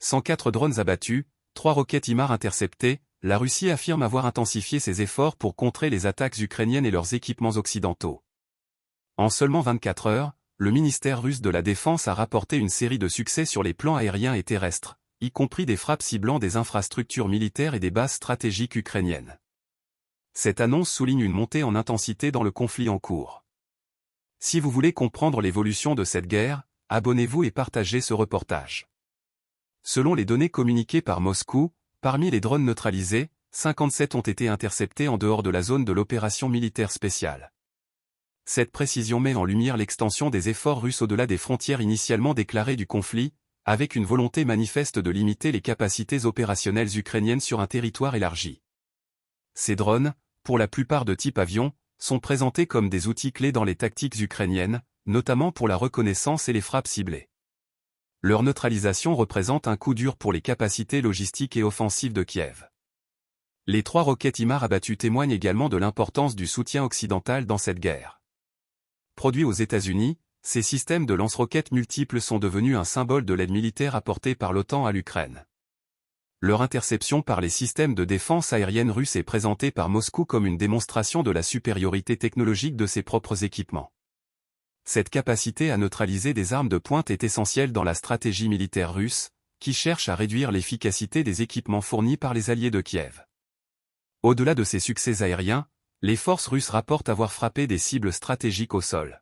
104 drones abattus, 3 roquettes HIMARS interceptées, la Russie affirme avoir intensifié ses efforts pour contrer les attaques ukrainiennes et leurs équipements occidentaux. En seulement 24 heures, le ministère russe de la Défense a rapporté une série de succès sur les plans aériens et terrestres, y compris des frappes ciblant des infrastructures militaires et des bases stratégiques ukrainiennes. Cette annonce souligne une montée en intensité dans le conflit en cours. Si vous voulez comprendre l'évolution de cette guerre, abonnez-vous et partagez ce reportage. Selon les données communiquées par Moscou, parmi les drones neutralisés, 57 ont été interceptés en dehors de la zone de l'opération militaire spéciale. Cette précision met en lumière l'extension des efforts russes au-delà des frontières initialement déclarées du conflit, avec une volonté manifeste de limiter les capacités opérationnelles ukrainiennes sur un territoire élargi. Ces drones, pour la plupart de type avion, sont présentés comme des outils clés dans les tactiques ukrainiennes, notamment pour la reconnaissance et les frappes ciblées. Leur neutralisation représente un coup dur pour les capacités logistiques et offensives de Kiev. Les 3 roquettes HIMARS abattues témoignent également de l'importance du soutien occidental dans cette guerre. Produits aux États-Unis, ces systèmes de lance-roquettes multiples sont devenus un symbole de l'aide militaire apportée par l'OTAN à l'Ukraine. Leur interception par les systèmes de défense aérienne russes est présentée par Moscou comme une démonstration de la supériorité technologique de ses propres équipements. Cette capacité à neutraliser des armes de pointe est essentielle dans la stratégie militaire russe, qui cherche à réduire l'efficacité des équipements fournis par les alliés de Kiev. Au-delà de ces succès aériens, les forces russes rapportent avoir frappé des cibles stratégiques au sol.